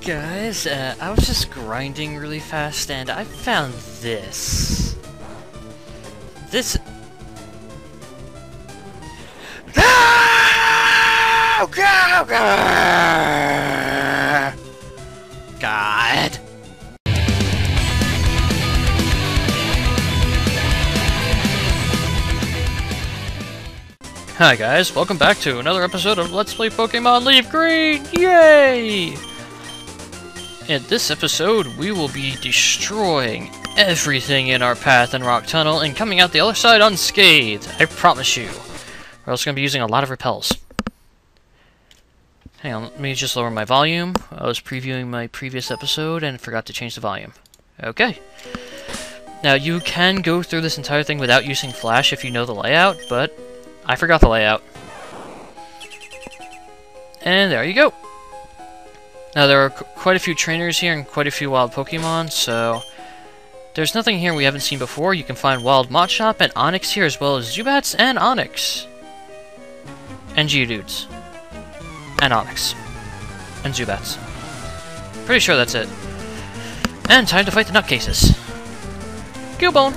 Guys, I was just grinding really fast and I found this. This... Go! Go! Go! God. Hi guys, welcome back to another episode of Let's Play Pokemon Leaf Green! Yay! In this episode, we will be destroying everything in our path in Rock Tunnel and coming out the other side unscathed, I promise you. We're also going to be using a lot of repels. Hang on, let me just lower my volume. I was previewing my previous episode and forgot to change the volume. Okay. Now, you can go through this entire thing without using Flash if you know the layout, but I forgot the layout. And there you go. Now, there are quite a few trainers here and quite a few wild Pokemon, so there's nothing here we haven't seen before. You can find wild Machop and Onix here, as well as Zubats and Onix. And Geodudes. And Onix. And Zubats. Pretty sure that's it. And time to fight the Nutcases. Cubone!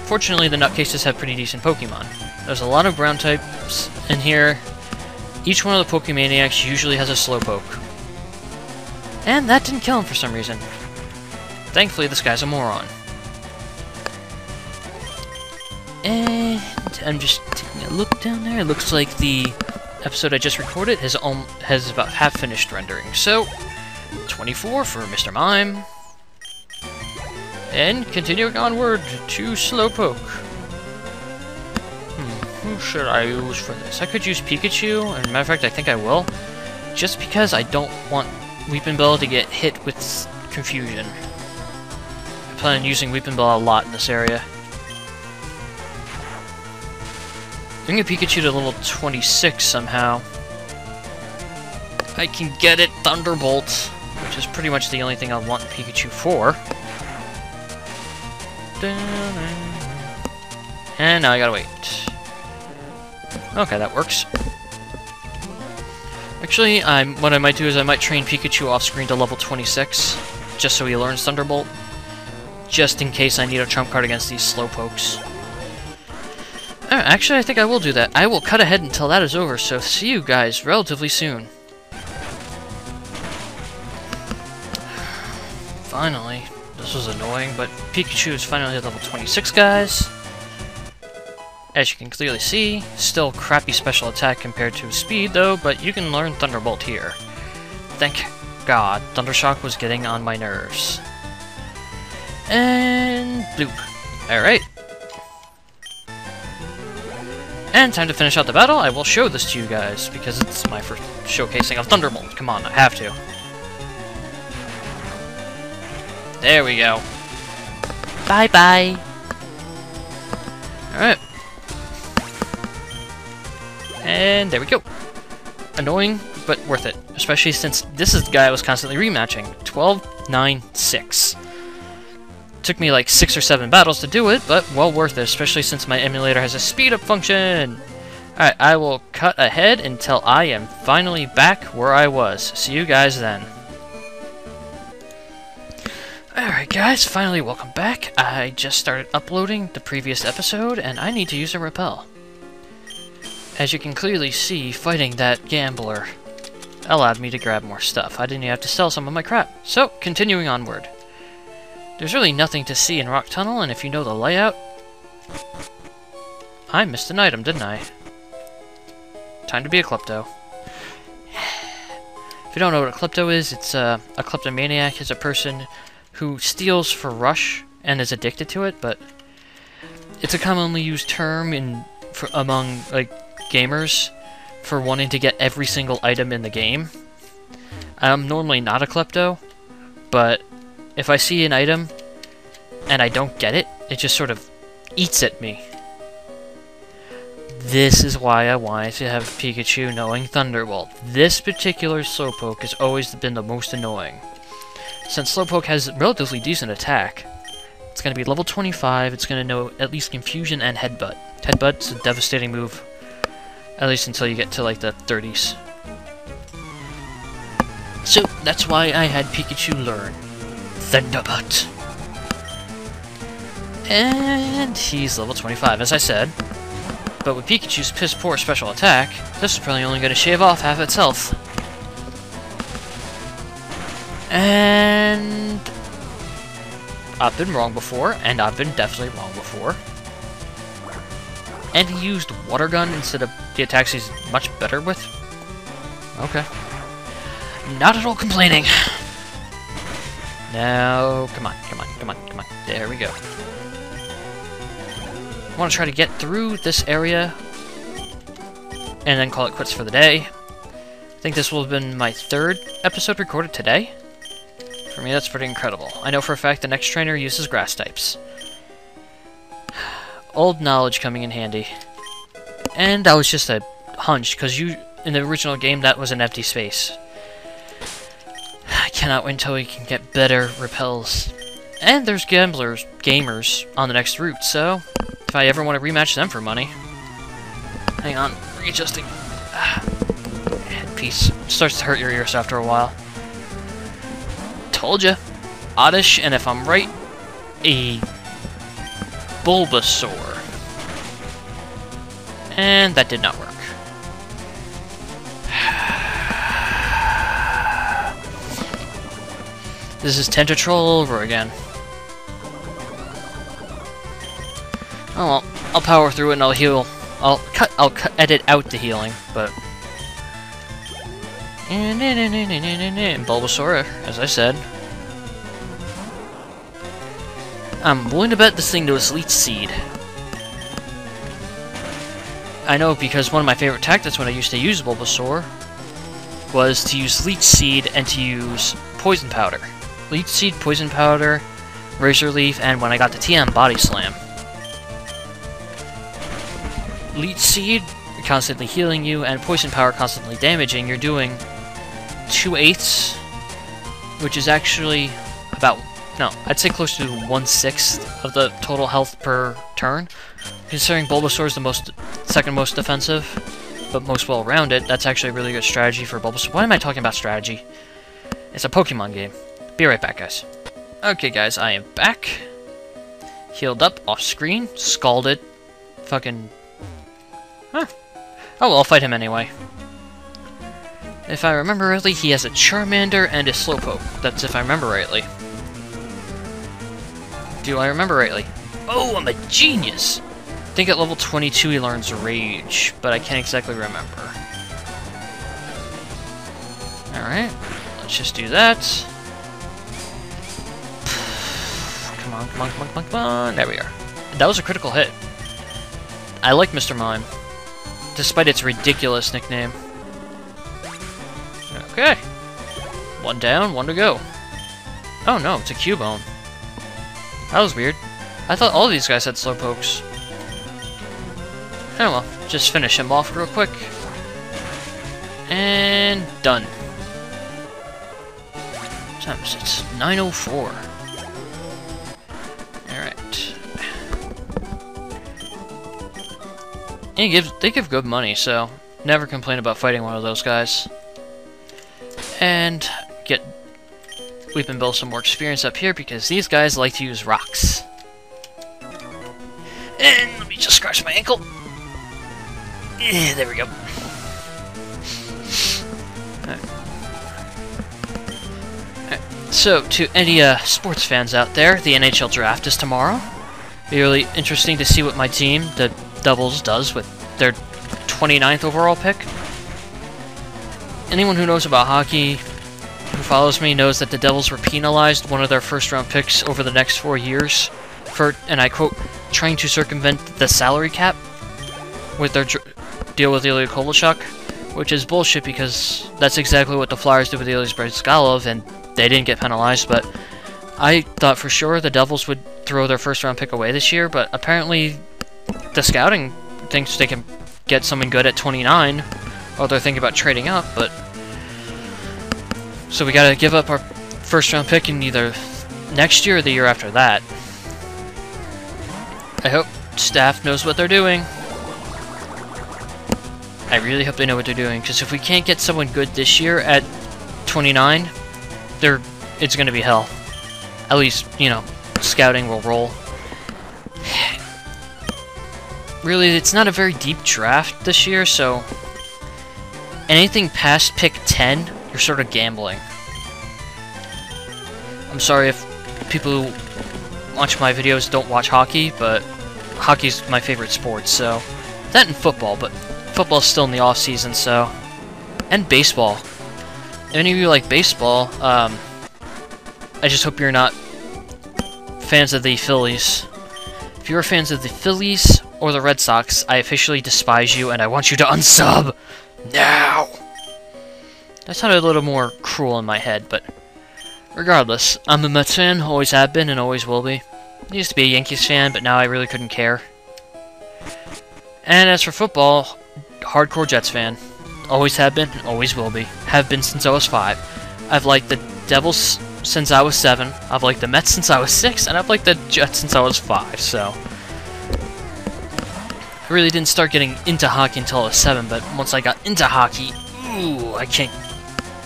Fortunately, the Nutcases have pretty decent Pokemon. There's a lot of ground types in here. Each one of the Pokemaniacs usually has a Slowpoke. And that didn't kill him for some reason. Thankfully, this guy's a moron. And I'm just taking a look down there. It looks like the episode I just recorded has about half finished rendering. So, 24 for Mr. Mime. And continuing onward to Slowpoke. Who should I use for this? I could use Pikachu, and matter of fact, I think I will. Just because I don't want Weepinbell to get hit with confusion. I plan on using Weepinbell a lot in this area. Bring a Pikachu to level 26 somehow. I can get it Thunderbolt, which is pretty much the only thing I want Pikachu for. And now I gotta wait. Okay, that works. Actually, what I might do is I might train Pikachu off-screen to level 26, just so he learns Thunderbolt, just in case I need a trump card against these Slowpokes. Actually, I think I will do that. I will cut ahead until that is over, so see you guys relatively soon. Finally. This was annoying, but Pikachu is finally at level 26, guys. As you can clearly see, still crappy special attack compared to his speed, though, but you can learn Thunderbolt here. Thank God, Thundershock was getting on my nerves. And bloop. Alright. And time to finish out the battle. I will show this to you guys, because it's my first showcasing of Thunderbolt. Come on, I have to. There we go. Bye-bye. Alright. And there we go. Annoying, but worth it. Especially since this is the guy I was constantly rematching. 12, 9, 6. Took me like 6 or 7 battles to do it, but well worth it, especially since my emulator has a speed-up function. Alright, I will cut ahead until I am finally back where I was. See you guys then. Alright guys, finally welcome back. I just started uploading the previous episode, and I need to use a repel. As you can clearly see, fighting that gambler allowed me to grab more stuff. I didn't even have to sell some of my crap. So, continuing onward. There's really nothing to see in Rock Tunnel, and if you know the layout... I missed an item, didn't I? Time to be a Klepto. If you don't know what a Klepto is, it's a kleptomaniac is a person who steals for rush and is addicted to it, but it's a commonly used term among like gamers for wanting to get every single item in the game. I'm normally not a klepto, but if I see an item and I don't get it, it just sort of eats at me. This is why I wanted to have Pikachu knowing Thunderbolt. This particular Slowpoke has always been the most annoying. Since Slowpoke has relatively decent attack, it's going to be level 25, it's going to know at least Confusion and Headbutt. Headbutt's a devastating move, at least until you get to like the 30s. So that's why I had Pikachu learn Thunderbutt. And he's level 25, as I said. But with Pikachu's piss-poor special attack, this is probably only going to shave off half its health. And I've been wrong before, and I've been definitely wrong before. And he used Water Gun instead of the attacks he's much better with. Okay. Not at all complaining. Now, come on, come on, come on, come on. There we go. I want to try to get through this area and then call it quits for the day. I think this will have been my 3rd episode recorded today. For me, that's pretty incredible. I know for a fact the next trainer uses grass types. Old knowledge coming in handy. And that was just a hunch, because in the original game, that was an empty space. I cannot wait until we can get better repels. And there's gamers on the next route, so if I ever want to rematch them for money. Hang on, readjusting. Headpiece. Starts to hurt your ears after a while. Told ya. Oddish, and if I'm right, a Bulbasaur. And that did not work. This is Tentatroll all over again. Oh well, I'll power through it and I'll heal. I'll edit out the healing, but... And Bulbasaur, as I said. I'm willing to bet this thing knows Leech Seed. I know because one of my favorite tactics when I used to use Bulbasaur was to use Leech Seed and to use Poison Powder. Leech Seed, Poison Powder, Razor Leaf, and when I got the TM, Body Slam. Leech Seed, constantly healing you, and Poison Power constantly damaging. You're doing 2/8, which is actually about, no, I'd say close to 1/6 of the total health per turn. Considering Bulbasaur is the second most defensive, but most well-rounded, that's actually a really good strategy for Bulbasaur. Why am I talking about strategy? It's a Pokemon game. Be right back, guys. Okay, guys, I am back. Healed up, off screen, scalded, fucking... Huh. Oh, well, I'll fight him anyway. If I remember rightly, he has a Charmander and a Slowpoke. That's if I remember rightly. Do I remember rightly? Oh, I'm a genius! I think at level 22 he learns Rage, but I can't exactly remember. Alright, let's just do that. Come on, come on, come on, come on, come on. There we are. That was a critical hit. I like Mr. Mime, despite its ridiculous nickname. Okay. One down, one to go. Oh no, it's a Cubone. That was weird. I thought all these guys had Slowpokes. Oh well, just finish him off real quick. And done. Times it's 9:04. Alright. And they give good money, so never complain about fighting one of those guys. And we can build some more experience up here because these guys like to use rocks. And let me just scratch my ankle. There we go. Alright. So, to any sports fans out there, the NHL draft is tomorrow. Be really interesting to see what my team, the Devils, does with their 29th overall pick. Anyone who knows about hockey, who follows me, knows that the Devils were penalized one of their first-round picks over the next 4 years for, and I quote, trying to circumvent the salary cap with their deal with Ilya Kovalchuk, which is bullshit because that's exactly what the Flyers did with Ilya Bryzgalov, and they didn't get penalized, but I thought for sure the Devils would throw their first-round pick away this year, but apparently the scouting thinks they can get someone good at 29, or they're thinking about trading up, but... So we gotta give up our first-round pick in either next year or the year after that. I hope staff knows what they're doing. I really hope they know what they're doing, because if we can't get someone good this year at 29, it's going to be hell. At least, you know, scouting will roll. Really, it's not a very deep draft this year, so anything past pick 10, you're sort of gambling. I'm sorry if people who watch my videos don't watch hockey, but hockey's my favorite sport, so... That and football, but football's still in the off-season, so... And baseball. If any of you like baseball, I just hope you're not fans of the Phillies. If you're fans of the Phillies or the Red Sox, I officially despise you, and I want you to unsub! Now! That sounded a little more cruel in my head, but... Regardless, I'm a Mets fan, always have been, and always will be. I used to be a Yankees fan, but now I really couldn't care. And as for football, hardcore Jets fan. Always have been, always will be. Have been since I was 5. I've liked the Devils since I was 7. I've liked the Mets since I was 6, and I've liked the Jets since I was 5, so... I really didn't start getting into hockey until I was 7, but once I got into hockey, ooh, I can't...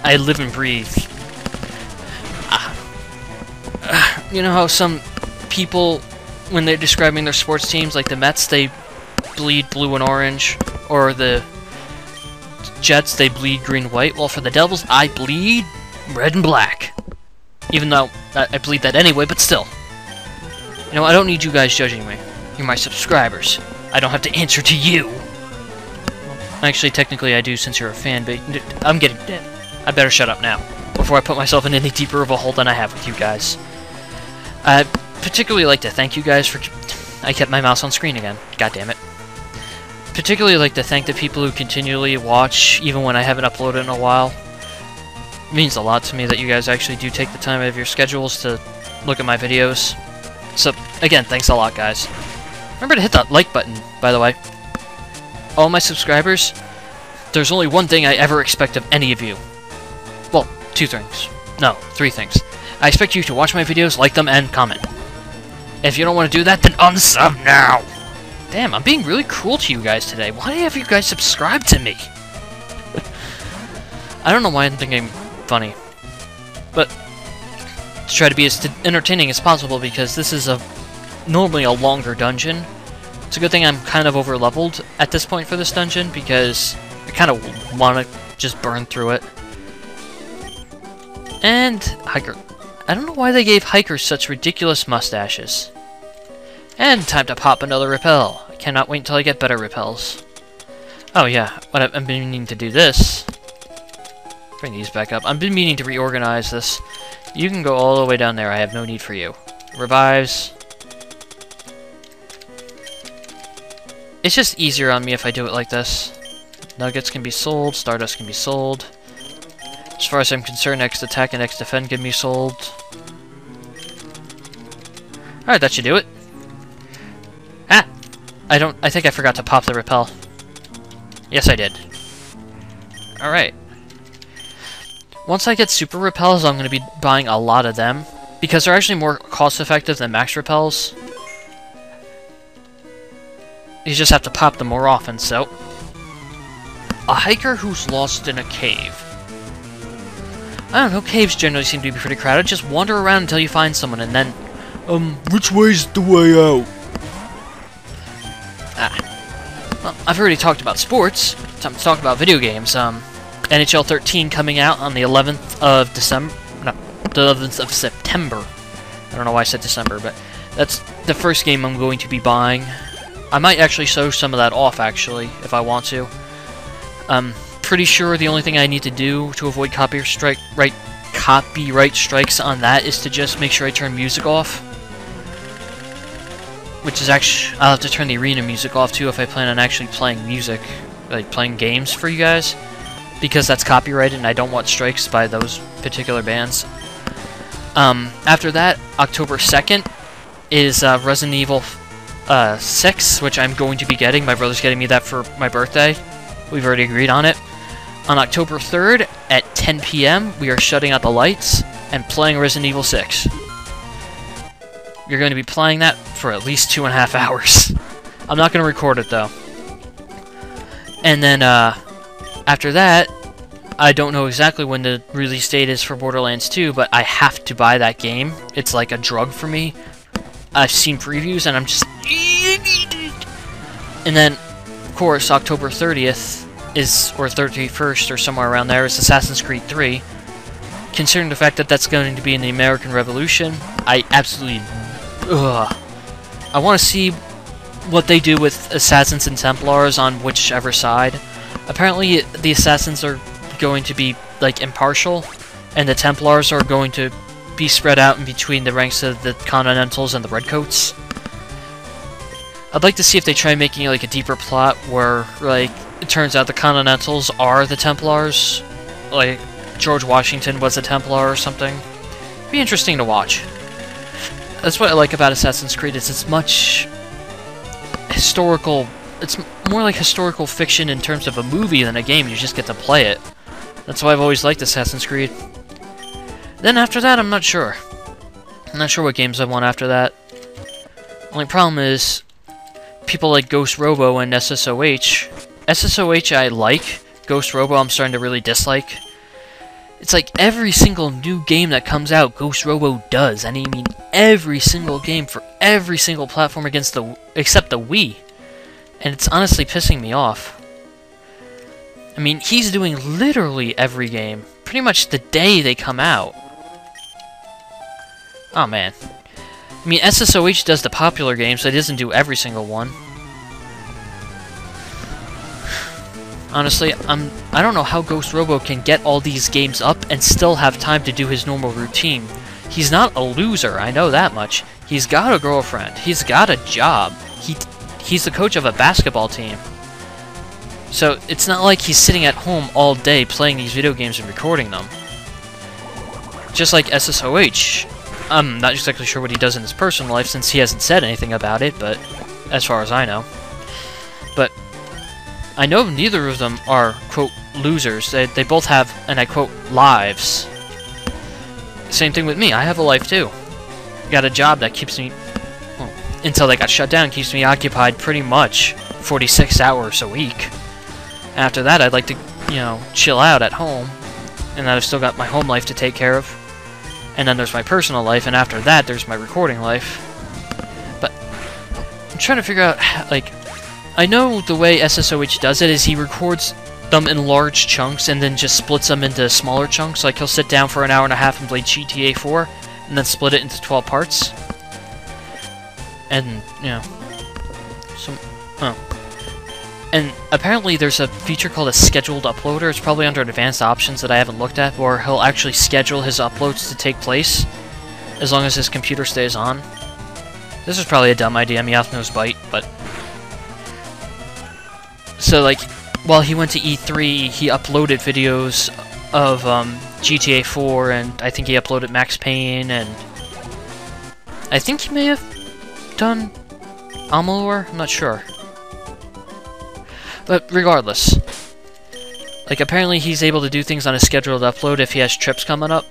I live and breathe. You know how some people, when they're describing their sports teams, like the Mets, they bleed blue and orange, or the Jets, they bleed green and white? Well, for the Devils, I bleed red and black. Even though I bleed that anyway, but still. You know, I don't need you guys judging me. You're my subscribers. I don't have to answer to you. Actually, technically I do since you're a fan, but I'm getting... I better shut up now, before I put myself in any deeper of a hole than I have with you guys. I'd particularly like to thank you guys for... I kept my mouse on screen again. God damn it. Particularly like to thank the people who continually watch, even when I haven't uploaded in a while. It means a lot to me that you guys actually do take the time out of your schedules to look at my videos. So, again, thanks a lot, guys. Remember to hit that like button, by the way. All my subscribers, there's only one thing I ever expect of any of you. Well, 2 things. No, 3 things. I expect you to watch my videos, like them, and comment. If you don't want to do that, then unsub now! Damn, I'm being really cruel to you guys today. Why have you guys subscribed to me? I don't know why I'm thinking funny. But, to try to be as entertaining as possible, because this is normally a longer dungeon. It's a good thing I'm kind of over-leveled at this point for this dungeon, because I kind of want to just burn through it. And Hiker. I don't know why they gave hikers such ridiculous mustaches. And time to pop another repel. I cannot wait until I get better repels. Oh yeah, I've been meaning to do this. Bring these back up. I've been meaning to reorganize this. You can go all the way down there. I have no need for you. Revives. It's just easier on me if I do it like this. Nuggets can be sold. Stardust can be sold. As far as I'm concerned, next attack and next defend can be sold. Alright, that should do it. Ah! I think I forgot to pop the repel. Yes, I did. Alright. Once I get super repels, I'm going to be buying a lot of them. Because they're actually more cost-effective than max repels. You just have to pop them more often, so... A hiker who's lost in a cave. I don't know, caves generally seem to be pretty crowded. Just wander around until you find someone, and then... which way's the way out? Well, I've already talked about sports. Time to talk about video games. NHL 13 coming out on the 11th of December. No, the 11th of September. I don't know why I said December, but that's the first game I'm going to be buying. I might actually show some of that off, actually, if I want to. Pretty sure the only thing I need to do to avoid copyright strikes on that is to just make sure I turn music off. Which is actually... I'll have to turn the arena music off, too, if I plan on actually playing music. Like, playing games for you guys. Because that's copyrighted, and I don't want strikes by those particular bands. After that, October 2nd, is Resident Evil 6, which I'm going to be getting. My brother's getting me that for my birthday. We've already agreed on it. On October 3rd, at 10 p.m., we are shutting out the lights and playing Resident Evil 6. You're going to be playing that for at least 2.5 hours. I'm not going to record it, though. And then, after that, I don't know exactly when the release date is for Borderlands 2, but I have to buy that game. It's like a drug for me. I've seen previews, and I'm just... And then, of course, October 30th is, or 31st, or somewhere around there, is Assassin's Creed 3. Considering the fact that that's going to be in the American Revolution, I absolutely... Ugh. I want to see what they do with Assassins and Templars on whichever side. Apparently, the Assassins are going to be, like, impartial, and the Templars are going to be spread out in between the ranks of the Continentals and the Redcoats. I'd like to see if they try making, like, a deeper plot where, like, it turns out the Continentals are the Templars. Like, George Washington was a Templar or something. Be interesting to watch. That's what I like about Assassin's Creed, is it's much historical. It's more like historical fiction in terms of a movie than a game. You just get to play it. That's why I've always liked Assassin's Creed. Then after that, I'm not sure. I'm not sure what games I want after that. Only problem is, people like Ghost Robo and SSOH. SSOH I like. Ghost Robo I'm starting to really dislike. It's like every single new game that comes out, Ghost Robo does. And I mean every single game for every single platform except the Wii. And it's honestly pissing me off. I mean, he's doing literally every game, pretty much the day they come out. Oh man. I mean, SSOH does the popular games, so it doesn't do every single one. Honestly, I don't know how Ghost Robo can get all these games up and still have time to do his normal routine. He's not a loser, I know that much. He's got a girlfriend. He's got a job. He's the coach of a basketball team. So, it's not like he's sitting at home all day playing these video games and recording them. Just like SSOH. I'm not exactly sure what he does in his personal life since he hasn't said anything about it, but as far as I know. But I know neither of them are, quote, losers. They both have, and I quote, lives. Same thing with me. I have a life too. Got a job that keeps me, well, until they got shut down, keeps me occupied pretty much 46 hours a week. After that, I'd like to, you know, chill out at home, and then I've still got my home life to take care of. And then there's my personal life, and after that, there's my recording life. But I'm trying to figure out, like, I know the way SSOH does it is he records them in large chunks and then just splits them into smaller chunks. Like, he'll sit down for an hour and a half and play GTA 4, and then split it into 12 parts. And, you know, and apparently there's a feature called a scheduled uploader. It's probably under advanced options that I haven't looked at, where he'll actually schedule his uploads to take place as long as his computer stays on. This is probably a dumb idea, Meowthno's bite, but... So, like, while he went to E3, he uploaded videos of GTA 4, and I think he uploaded Max Payne, and I think he may have done Amalur? I'm not sure. But regardless, like, apparently he's able to do things on a scheduled upload if he has trips coming up.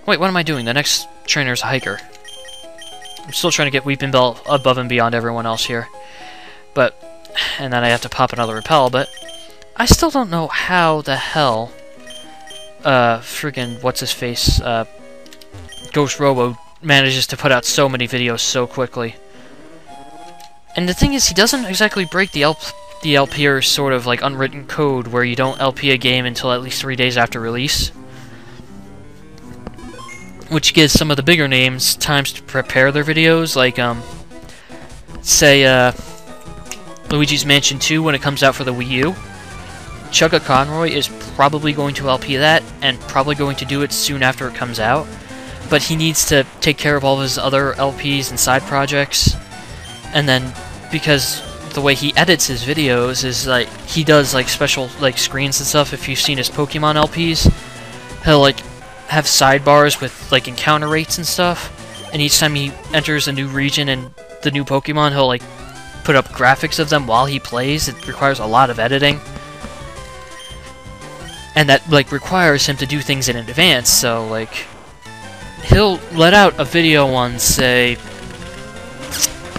Wait, what am I doing? The next trainer's a hiker. I'm still trying to get Weeping Bell above and beyond everyone else here. But, and then I have to pop another repel, but I still don't know how the hell, friggin' what's-his-face, Ghost Robo manages to put out so many videos so quickly. And the thing is, he doesn't exactly break the LPers sort of, like, unwritten code where you don't LP a game until at least 3 days after release. Which gives some of the bigger names times to prepare their videos, like, say, Luigi's Mansion 2 when it comes out for the Wii U. Chugga Conroy is probably going to LP that, and probably going to do it soon after it comes out. But he needs to take care of all of his other LPs and side projects. And then, because the way he edits his videos is, like, he does, like, special, like, screens and stuff. If you've seen his Pokemon LPs, he'll, like, have sidebars with, like, encounter rates and stuff. And each time he enters a new region and the new Pokemon, he'll, like, put up graphics of them while he plays. It requires a lot of editing. And that, like, requires him to do things in advance, so, like, he'll let out a video on, say,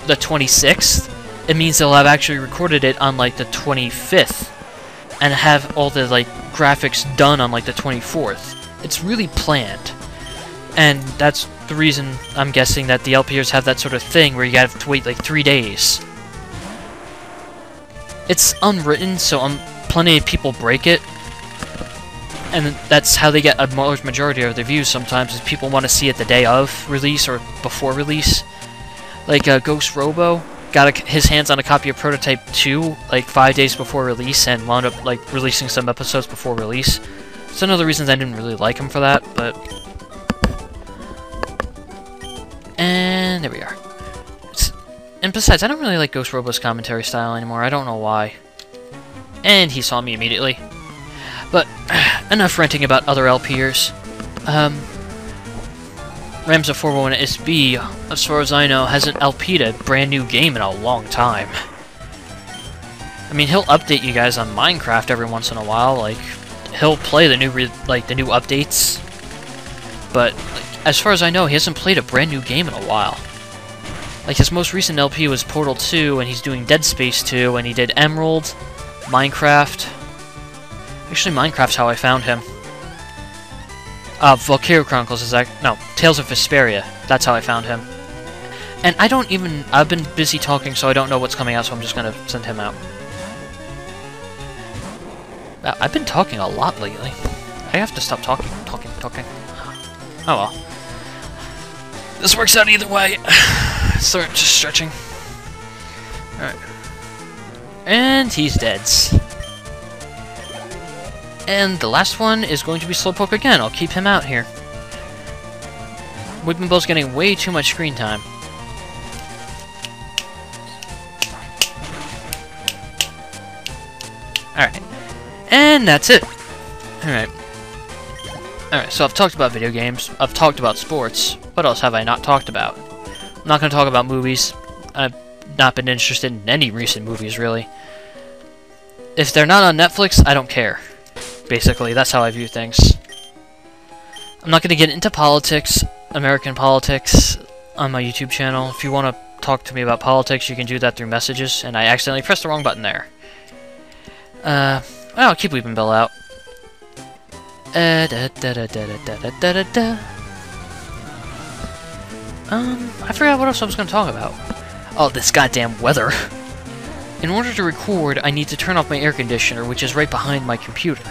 the 26th. It means they'll have actually recorded it on, like, the 25th. and have all the like graphics done on like the 24th. It's really planned, and that's the reason I'm guessing that the LPers have that sort of thing where you have to wait like 3 days. It's unwritten, so plenty of people break it, and that's how they get a large majority of their views sometimes, is people want to see it the day of release or before release. Like Ghost Robo got his hands on a copy of Prototype 2 like 5 days before release and wound up like releasing some episodes before release. It's one of the reasons I didn't really like him for that, but... And there we are. And besides, I don't really like Ghost Robo's commentary style anymore. I don't know why. And he saw me immediately. But enough ranting about other LPers. Ramza 401 SB, as far as I know, hasn't LP'd a brand new game in a long time. I mean, he'll update you guys on Minecraft every once in a while. Like, he'll play the new updates. But like, as far as I know, he hasn't played a brand new game in a while. Like, his most recent LP was Portal 2, and he's doing Dead Space 2, and he did Emerald, Minecraft. Actually, Minecraft's how I found him. Valkyria Chronicles is like... No, Tales of Vesperia. That's how I found him. And I don't even... I've been busy talking, so I don't know what's coming out, so I'm just gonna send him out. Wow, I've been talking a lot lately. I have to stop talking. Oh well. This works out either way. So just stretching. Alright. And he's dead. And the last one is going to be Slowpoke again. I'll keep him out here. Weepin' Bill's getting way too much screen time. Alright. And that's it. Alright. Alright, so I've talked about video games. I've talked about sports. What else have I not talked about? I'm not going to talk about movies. I've not been interested in any recent movies, really. If they're not on Netflix, I don't care. Basically, that's how I view things. I'm not going to get into politics, American politics, on my YouTube channel. If you want to talk to me about politics, you can do that through messages, and I accidentally pressed the wrong button there. I'll keep Weepin' Bill out. I forgot what else I was going to talk about. Oh, this goddamn weather. In order to record, I need to turn off my air conditioner, which is right behind my computer.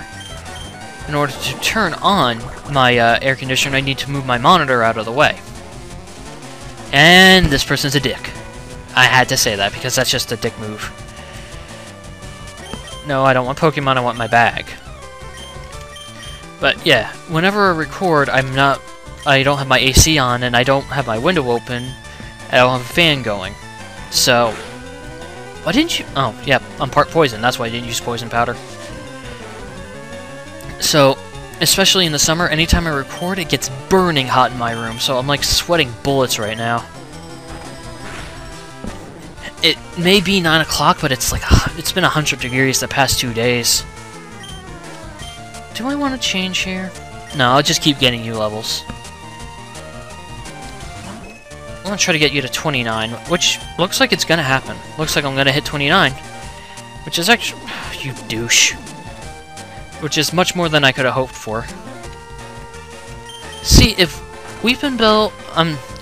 In order to turn on my air conditioner, I need to move my monitor out of the way. And this person's a dick. I had to say that, because that's just a dick move. No, I don't want Pokemon, I want my bag. But yeah, whenever I record, I don't have my AC on, and I don't have my window open, and I don't have a fan going. So, why didn't you... Oh, yeah, I'm part poison, that's why I didn't use poison powder. So, especially in the summer, anytime I record, it gets burning hot in my room, so I'm like sweating bullets right now. It may be 9 o'clock, but it's like, it's been 100 degrees the past 2 days. Do I want to change here? No, I'll just keep getting you levels. I'm gonna try to get you to 29, which looks like it's gonna happen. Looks like I'm gonna hit 29. Which is actually... You douche. Which is much more than I could have hoped for. See, if Weepin' Bill...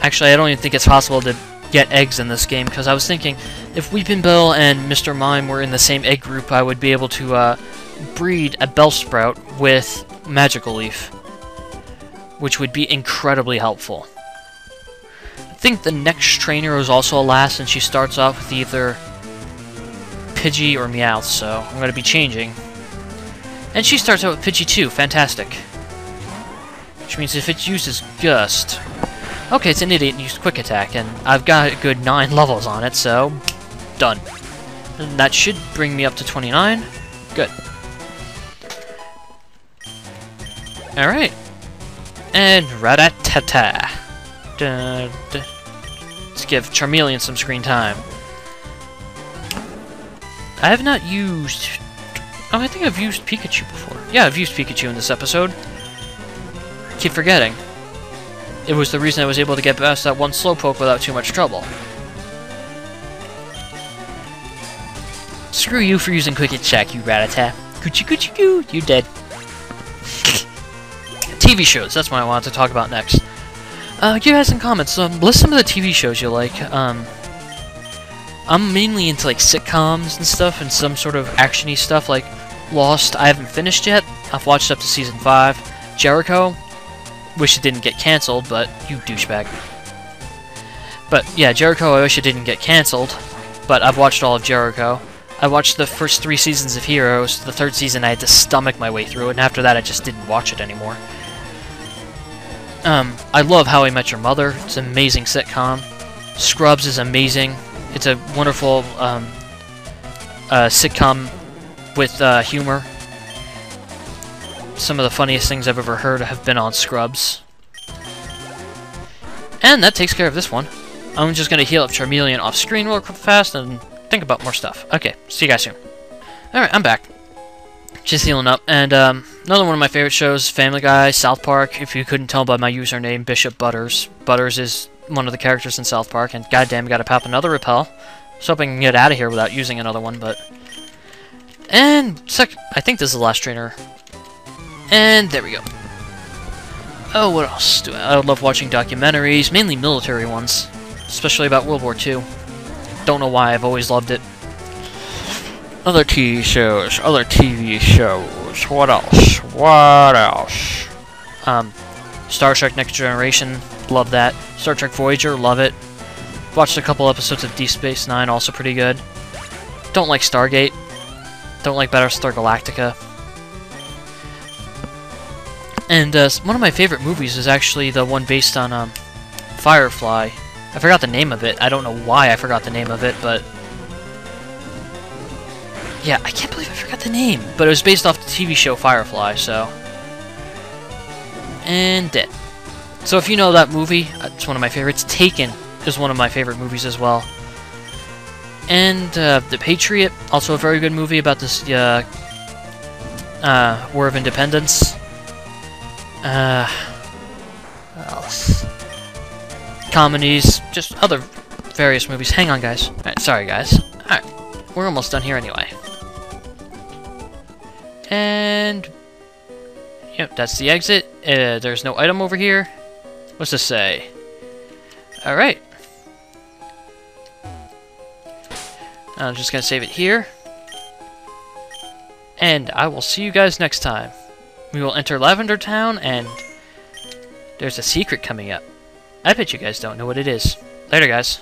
actually, I don't even think it's possible to get eggs in this game, because I was thinking, if Weepin' Bill and Mr. Mime were in the same egg group, I would be able to breed a Bellsprout with Magical Leaf. Which would be incredibly helpful. I think the next trainer is also a lass, and she starts off with either Pidgey or Meowth, so I'm going to be changing. And she starts out with Pidgey too, fantastic. Which means if it uses Gust... Okay, it's an idiot and used Quick Attack, and I've got a good 9 levels on it, so... Done. And that should bring me up to 29. Good. Alright. And Rattata. Let's give Charmeleon some screen time. I have not used... Oh, I think I've used Pikachu before. Yeah, I've used Pikachu in this episode. Keep forgetting. It was the reason I was able to get past that one Slowpoke without too much trouble. Screw you for using Quick Attack, you Rattata. Coochie coochie coo. You dead. TV shows. That's what I wanted to talk about next. You guys in comments, list some of the TV shows you like. I'm mainly into like sitcoms and stuff, and some sort of actiony stuff like Lost. I haven't finished yet. I've watched up to season 5. Jericho. Wish it didn't get canceled, but you douchebag. But yeah, Jericho. I wish it didn't get canceled, but I've watched all of Jericho. I watched the first 3 seasons of Heroes. The 3rd season I had to stomach my way through it, and after that I just didn't watch it anymore. I love How I Met Your Mother. It's an amazing sitcom. Scrubs is amazing. It's a wonderful sitcom with humor. Some of the funniest things I've ever heard have been on Scrubs. And that takes care of this one. I'm just going to heal up Charmeleon off screen real fast and think about more stuff. Okay, see you guys soon. Alright, I'm back. Just healing up. And another one of my favorite shows, Family Guy, South Park. If you couldn't tell by my username, Bishop Butters. Butters is one of the characters in South Park, and goddamn, gotta pop another repel. So hoping I can get out of here without using another one, but... And I think this is the last trainer. And there we go. Oh, what else? I love watching documentaries, mainly military ones, especially about World War II. Don't know why, I've always loved it. Other TV shows, what else? What else? Star Trek Next Generation, love that. Star Trek Voyager, love it. Watched a couple episodes of Deep Space Nine, also pretty good. Don't like Stargate. Don't like Battlestar Galactica. And one of my favorite movies is actually the one based on Firefly. I forgot the name of it. I don't know why I forgot the name of it, but... Yeah, I can't believe I forgot the name. But it was based off the TV show Firefly, so... And dead. So if you know that movie, it's one of my favorites. Taken is one of my favorite movies as well. And The Patriot, also a very good movie about this War of Independence. What else? Comedies, just other various movies. Hang on, guys. Alright, sorry, guys. Alright, we're almost done here anyway. And... Yep, that's the exit. There's no item over here. What's this say? Alright. I'm just gonna save it here. And I will see you guys next time. We will enter Lavender Town, and there's a secret coming up. I bet you guys don't know what it is. Later, guys.